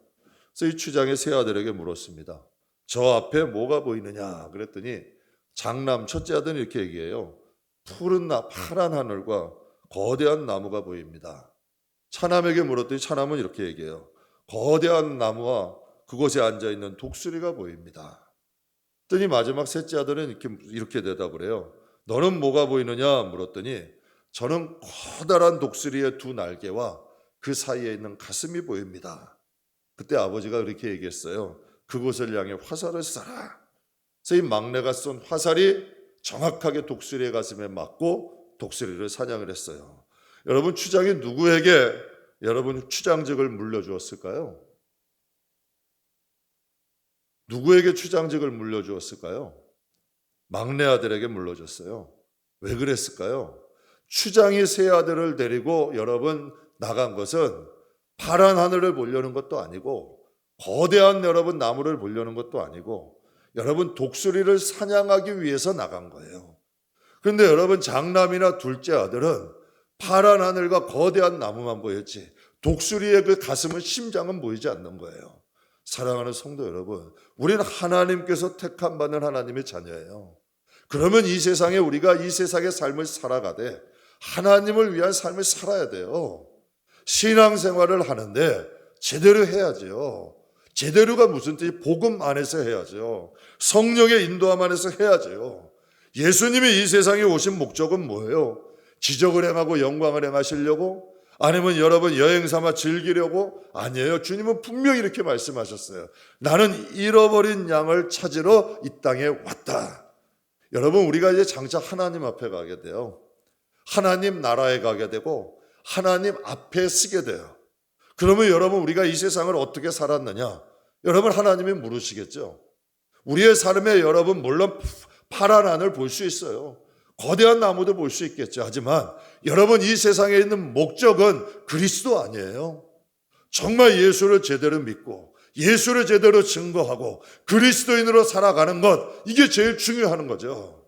그래서 이 추장의 세 아들에게 물었습니다. 저 앞에 뭐가 보이느냐? 그랬더니 장남 첫째 아들은 이렇게 얘기해요. 파란 하늘과 거대한 나무가 보입니다. 차남에게 물었더니 차남은 이렇게 얘기해요. 거대한 나무와 그곳에 앉아있는 독수리가 보입니다. 그랬더니 마지막 셋째 아들은 이렇게 대답을 해요. 너는 뭐가 보이느냐? 물었더니 저는 커다란 독수리의 두 날개와 그 사이에 있는 가슴이 보입니다. 그때 아버지가 그렇게 얘기했어요. 그곳을 향해 화살을 쏴라. 그래서 이 막내가 쏜 화살이 정확하게 독수리의 가슴에 맞고 독수리를 사냥을 했어요. 여러분, 추장이 누구에게 여러분 추장직을 물려주었을까요? 누구에게 추장직을 물려주었을까요? 막내 아들에게 물려줬어요. 왜 그랬을까요? 추장이 세 아들을 데리고 여러분 나간 것은 파란 하늘을 보려는 것도 아니고 거대한 여러분 나무를 보려는 것도 아니고 여러분 독수리를 사냥하기 위해서 나간 거예요. 그런데 여러분 장남이나 둘째 아들은 파란 하늘과 거대한 나무만 보였지 독수리의 그 가슴은 심장은 보이지 않는 거예요. 사랑하는 성도 여러분, 우리는 하나님께서 택함 받는 하나님의 자녀예요. 그러면 이 세상에 우리가 이 세상의 삶을 살아가되 하나님을 위한 삶을 살아야 돼요. 신앙생활을 하는데 제대로 해야죠. 제대로가 무슨 뜻이 복음 안에서 해야죠. 성령의 인도함 안에서 해야죠. 예수님이 이 세상에 오신 목적은 뭐예요? 기적을 행하고 영광을 행하시려고? 아니면 여러분 여행 삼아 즐기려고? 아니에요. 주님은 분명히 이렇게 말씀하셨어요. 나는 잃어버린 양을 찾으러 이 땅에 왔다. 여러분, 우리가 이제 장차 하나님 앞에 가게 돼요. 하나님 나라에 가게 되고 하나님 앞에 서게 돼요. 그러면 여러분, 우리가 이 세상을 어떻게 살았느냐? 여러분, 하나님이 물으시겠죠. 우리의 삶에 여러분 물론 파란 하늘 볼 수 있어요. 거대한 나무도 볼 수 있겠죠. 하지만 여러분, 이 세상에 있는 목적은 그리스도 아니에요. 정말 예수를 제대로 믿고 예수를 제대로 증거하고 그리스도인으로 살아가는 것, 이게 제일 중요한 거죠.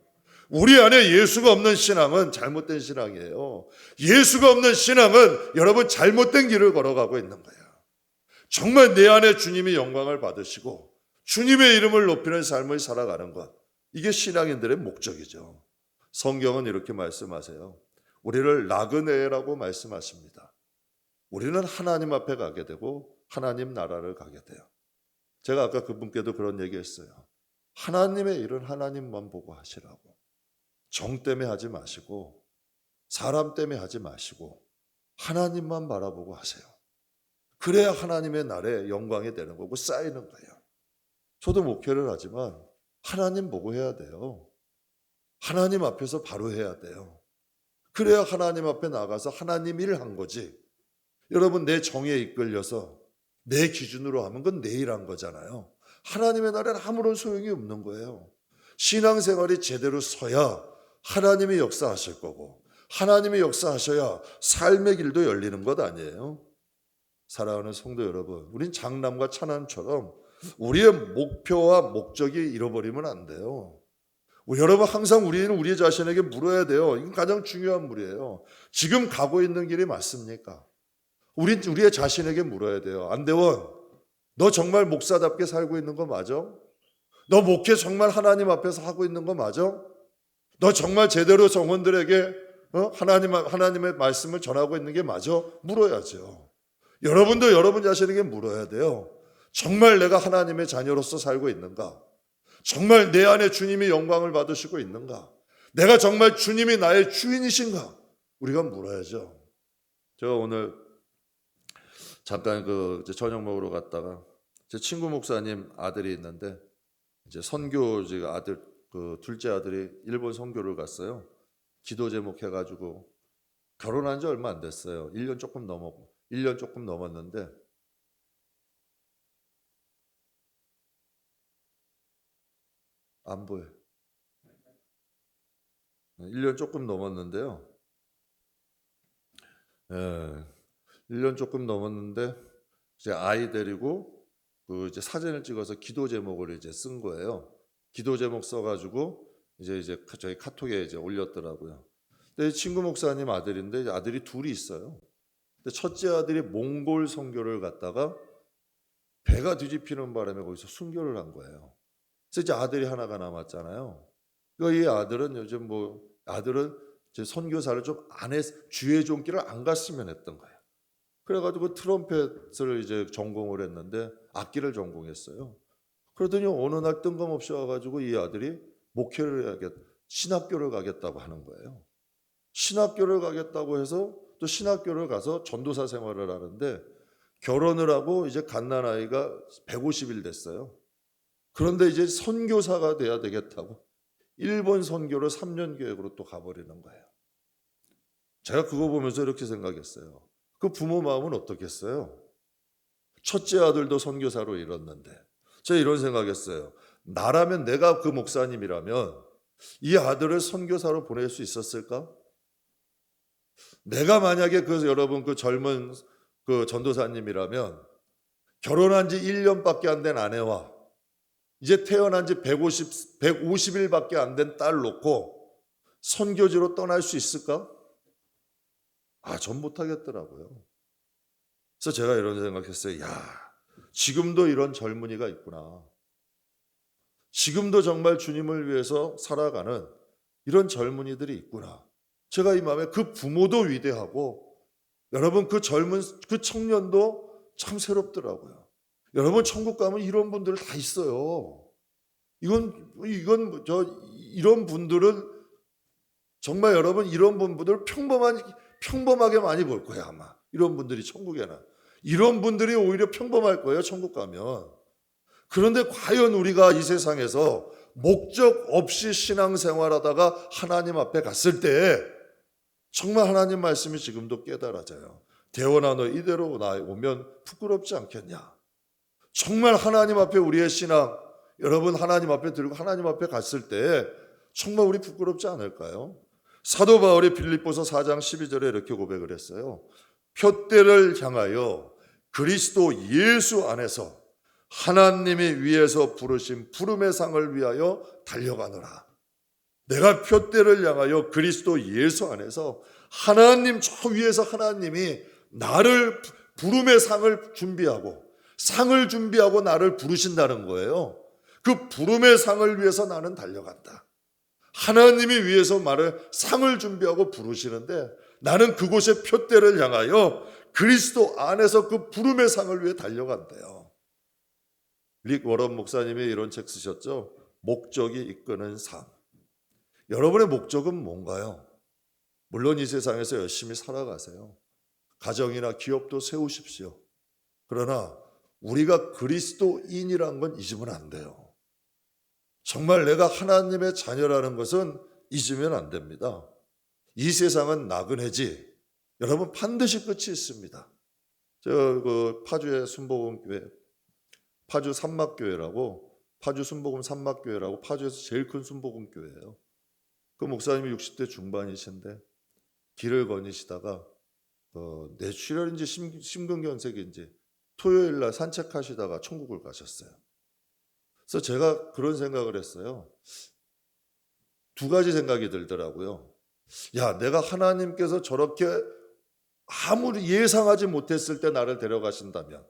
우리 안에 예수가 없는 신앙은 잘못된 신앙이에요. 예수가 없는 신앙은 여러분 잘못된 길을 걸어가고 있는 거예요. 정말 내 안에 주님이 영광을 받으시고 주님의 이름을 높이는 삶을 살아가는 것, 이게 신앙인들의 목적이죠. 성경은 이렇게 말씀하세요. 우리를 나그네라고 말씀하십니다. 우리는 하나님 앞에 가게 되고 하나님 나라를 가게 돼요. 제가 아까 그분께도 그런 얘기했어요. 하나님의 일은 하나님만 보고 하시라고. 정 때문에 하지 마시고 사람 때문에 하지 마시고 하나님만 바라보고 하세요. 그래야 하나님의 날에 영광이 되는 거고 쌓이는 거예요. 저도 목회를 하지만 하나님 보고 해야 돼요. 하나님 앞에서 바로 해야 돼요. 그래야 하나님 앞에 나가서 하나님 일을 한 거지. 여러분, 내 정에 이끌려서 내 기준으로 하면 그건 내 일 한 거잖아요. 하나님의 날에는 아무런 소용이 없는 거예요. 신앙생활이 제대로 서야 하나님이 역사하실 거고 하나님이 역사하셔야 삶의 길도 열리는 것 아니에요. 사랑하는 성도 여러분, 우린 장남과 차남처럼 우리의 목표와 목적이 잃어버리면 안 돼요. 여러분 항상 우리는 우리 자신에게 물어야 돼요. 이건 가장 중요한 물이에요. 지금 가고 있는 길이 맞습니까? 우리의 자신에게 물어야 돼요. 안대원, 너 정말 목사답게 살고 있는 거 맞아? 너 목회 정말 하나님 앞에서 하고 있는 거 맞아? 너 정말 제대로 정원들에게 하나님의 말씀을 전하고 있는 게 맞아? 물어야죠. 여러분도 여러분 자신에게 물어야 돼요. 정말 내가 하나님의 자녀로서 살고 있는가? 정말 내 안에 주님이 영광을 받으시고 있는가? 내가 정말 주님이 나의 주인이신가? 우리가 물어야죠. 제가 오늘 잠깐 저녁 먹으러 갔다가 제 친구 목사님 아들이 있는데 이제 선교직 아들 둘째 아들이 일본 선교를 갔어요. 기도 제목 해가지고 결혼한 지 얼마 안 됐어요. 1년 조금 넘었는데 안 보여. 1년 조금 넘었는데요. 1년 조금 넘었는데 이제 아이 데리고 이제 사진을 찍어서 기도 제목을 이제 쓴 거예요. 기도 제목 써가지고 이제 저희 카톡에 이제 올렸더라고요. 근데 친구 목사님 아들인데 아들이 둘이 있어요. 근데 첫째 아들이 몽골 선교를 갔다가 배가 뒤집히는 바람에 거기서 순교를 한 거예요. 그래서 이제 아들이 하나가 남았잖아요. 이 아들은 요즘 아들은 이제 선교사를 좀 안 했, 주의 종길을 안 갔으면 했던 거예요. 그래가지고 트럼펫을 이제 전공을 했는데 악기를 전공했어요. 그러더니 어느 날 뜬금없이 와가지고 이 아들이 신학교를 가겠다고 하는 거예요. 신학교를 가겠다고 해서 또 신학교를 가서 전도사 생활을 하는데 결혼을 하고 이제 갓난아이가 150일 됐어요. 그런데 이제 선교사가 돼야 되겠다고 일본 선교를 3년 계획으로 또 가버리는 거예요. 제가 그거 보면서 이렇게 생각했어요. 그 부모 마음은 어떻겠어요? 첫째 아들도 선교사로 이뤘는데 제가 이런 생각했어요. 나라면 내가 그 목사님이라면 이 아들을 선교사로 보낼 수 있었을까? 내가 만약에 여러분 젊은 전도사님이라면 결혼한 지 1년밖에 안 된 아내와 이제 태어난 지 150일밖에 안 된 딸 놓고 선교지로 떠날 수 있을까? 전 못하겠더라고요. 그래서 제가 이런 생각했어요. 지금도 이런 젊은이가 있구나. 지금도 정말 주님을 위해서 살아가는 이런 젊은이들이 있구나. 제가 이 마음에 그 부모도 위대하고 여러분 그 청년도 참 새롭더라고요. 여러분 천국 가면 이런 분들 다 있어요. 이런 분들은 정말 여러분 이런 분들 평범하게 많이 볼 거예요 아마. 이런 분들이 천국에는. 이런 분들이 오히려 평범할 거예요 천국 가면. 그런데 과연 우리가 이 세상에서 목적 없이 신앙생활하다가 하나님 앞에 갔을 때 정말 하나님 말씀이 지금도 깨달아져요. 대원아 너 이대로 오면 부끄럽지 않겠냐. 정말 하나님 앞에 우리의 신앙 여러분 하나님 앞에 들고 하나님 앞에 갔을 때 정말 우리 부끄럽지 않을까요? 사도 바울이 빌립보서 4장 12절에 이렇게 고백을 했어요. 표대를 향하여 그리스도 예수 안에서 하나님이 위에서 부르신 부름의 상을 위하여 달려가노라. 내가 표대를 향하여 그리스도 예수 안에서 하나님 저 위에서 하나님이 나를 부름의 상을 준비하고 나를 부르신다는 거예요. 그 부름의 상을 위해서 나는 달려간다. 하나님이 위해서 상을 준비하고 부르시는데 나는 그곳의 표대를 향하여 그리스도 안에서 그 부름의 상을 위해 달려간대요. 릭 워런 목사님이 이런 책 쓰셨죠. 목적이 이끄는 삶. 여러분의 목적은 뭔가요? 물론 이 세상에서 열심히 살아가세요. 가정이나 기업도 세우십시오. 그러나 우리가 그리스도인이라는 건 잊으면 안 돼요. 정말 내가 하나님의 자녀라는 것은 잊으면 안 됩니다. 이 세상은 나그네지 여러분 반드시 끝이 있습니다. 파주의 순복음교회, 파주 삼막교회라고 파주 순복음 삼막교회라고 파주에서 제일 큰 순복음교회예요. 그 목사님이 60대 중반이신데 길을 거니시다가 뇌출혈인지 심근경색인지 토요일 날 산책하시다가 천국을 가셨어요. 그래서 제가 그런 생각을 했어요. 두 가지 생각이 들더라고요. 야, 내가 하나님께서 저렇게 아무리 예상하지 못했을 때 나를 데려가신다면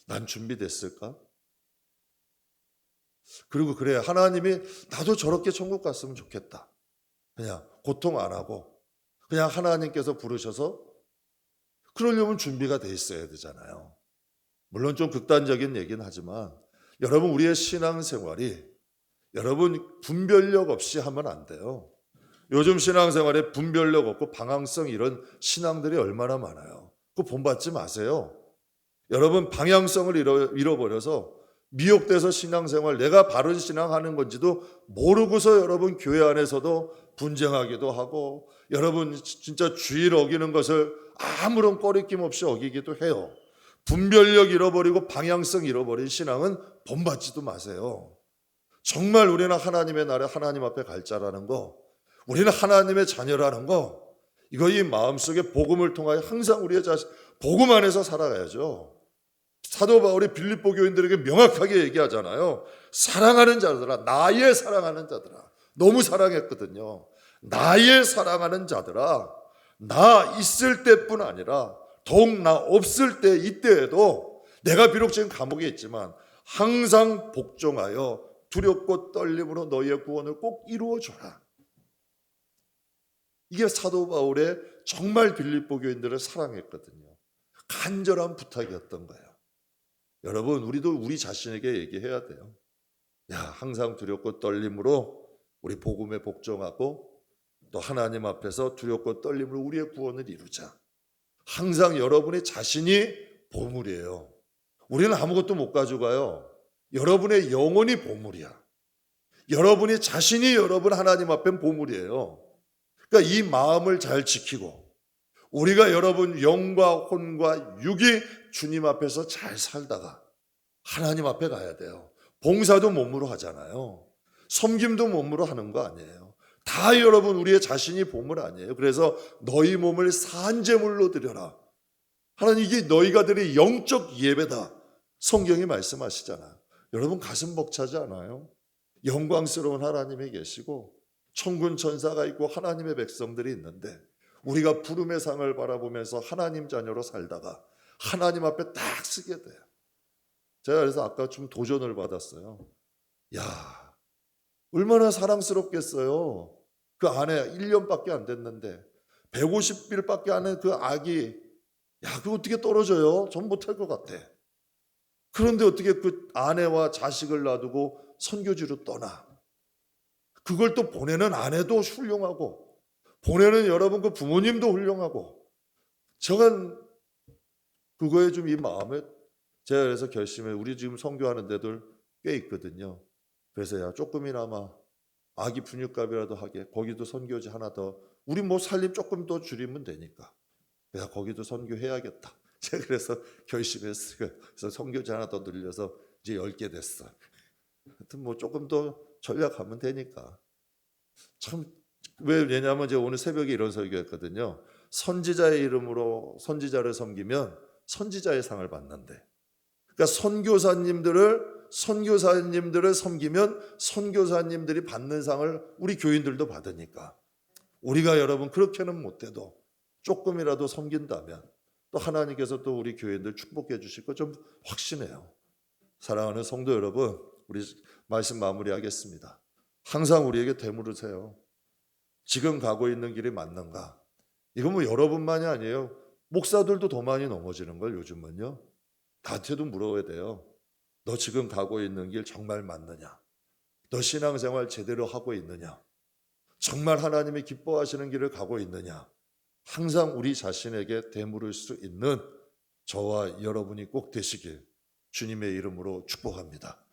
난 준비됐을까? 그리고 그래, 하나님이 나도 저렇게 천국 갔으면 좋겠다. 그냥 고통 안 하고 그냥 하나님께서 부르셔서 그러려면 준비가 돼 있어야 되잖아요. 물론 좀 극단적인 얘기는 하지만 여러분, 우리의 신앙생활이 여러분 분별력 없이 하면 안 돼요. 요즘 신앙생활에 분별력 없고 방향성 이런 신앙들이 얼마나 많아요. 그거 본받지 마세요. 여러분, 방향성을 잃어버려서 미혹돼서 신앙생활, 내가 바른 신앙하는 건지도 모르고서 여러분 교회 안에서도 분쟁하기도 하고 여러분 진짜 주의를 어기는 것을 아무런 꺼리낌 없이 어기기도 해요. 분별력 잃어버리고 방향성 잃어버린 신앙은 본받지도 마세요. 정말 우리는 하나님의 나라에 하나님 앞에 갈 자라는 거, 우리는 하나님의 자녀라는 거, 이거 이 마음속에 복음을 통하여 항상 우리의 자신, 복음 안에서 살아가야죠. 사도 바울이 빌립보 교인들에게 명확하게 얘기하잖아요. 사랑하는 자들아, 나의 사랑하는 자들아. 너무 사랑했거든요. 나의 사랑하는 자들아, 나 있을 때뿐 아니라 더욱 나 없을 때, 이때에도 내가 비록 지금 감옥에 있지만 항상 복종하여 두렵고 떨림으로 너희의 구원을 꼭 이루어줘라. 이게 사도 바울의 정말 빌립보 교인들을 사랑했거든요. 간절한 부탁이었던 거예요. 여러분, 우리도 우리 자신에게 얘기해야 돼요. 야, 항상 두렵고 떨림으로 우리 복음에 복종하고 또 하나님 앞에서 두렵고 떨림으로 우리의 구원을 이루자. 항상 여러분의 자신이 보물이에요. 우리는 아무것도 못 가져가요. 여러분의 영혼이 보물이야. 여러분이 자신이 여러분 하나님 앞엔 보물이에요. 그러니까 이 마음을 잘 지키고 우리가 여러분 영과 혼과 육이 주님 앞에서 잘 살다가 하나님 앞에 가야 돼요. 봉사도 몸으로 하잖아요. 섬김도 몸으로 하는 거 아니에요. 다 여러분 우리의 자신이 보물 아니에요. 그래서 너희 몸을 산제물로 드려라. 하나님, 이게 너희가 드릴 영적 예배다. 성경이 말씀하시잖아요. 여러분, 가슴 벅차지 않아요? 영광스러운 하나님이 계시고 천군 천사가 있고 하나님의 백성들이 있는데 우리가 부름의 상을 바라보면서 하나님 자녀로 살다가 하나님 앞에 딱 쓰게 돼요. 제가 그래서 아까 좀 도전을 받았어요. 야, 얼마나 사랑스럽겠어요. 그 안에 1년밖에 안 됐는데 150일밖에 안 된 그 아기, 야, 그거 어떻게 떨어져요? 전 못할 것 같아. 그런데 어떻게 그 아내와 자식을 놔두고 선교지로 떠나. 그걸 또 보내는 아내도 훌륭하고 보내는 여러분 그 부모님도 훌륭하고. 저는 그거에 좀 이 마음에 제가 그래서 결심해, 우리 지금 선교하는 데들 꽤 있거든요. 그래서 야, 조금이나마 아기 분유값이라도 하게 거기도 선교지 하나 더, 우리 뭐 살림 조금 더 줄이면 되니까 야, 거기도 선교해야겠다. 제가 그래서 결심했어요. 그래서 선교지 하나 더 늘려서 이제 10개 됐어. 하여튼 뭐 조금 더 전략하면 되니까. 참, 왜냐하면 제가 오늘 새벽에 이런 설교했거든요. 선지자의 이름으로 선지자를 섬기면 선지자의 상을 받는데, 그러니까 선교사님들을 섬기면 선교사님들이 받는 상을 우리 교인들도 받으니까 우리가 여러분 그렇게는 못해도 조금이라도 섬긴다면 또 하나님께서 또 우리 교인들 축복해 주실 거 좀 확신해요. 사랑하는 성도 여러분, 우리 말씀 마무리하겠습니다. 항상 우리에게 되물으세요. 지금 가고 있는 길이 맞는가? 이건 뭐 여러분만이 아니에요. 목사들도 더 많이 넘어지는 걸 요즘은요. 나한테도 물어야 돼요. 너 지금 가고 있는 길 정말 맞느냐? 너 신앙생활 제대로 하고 있느냐? 정말 하나님이 기뻐하시는 길을 가고 있느냐? 항상 우리 자신에게 되물을 수 있는 저와 여러분이 꼭 되시길 주님의 이름으로 축복합니다.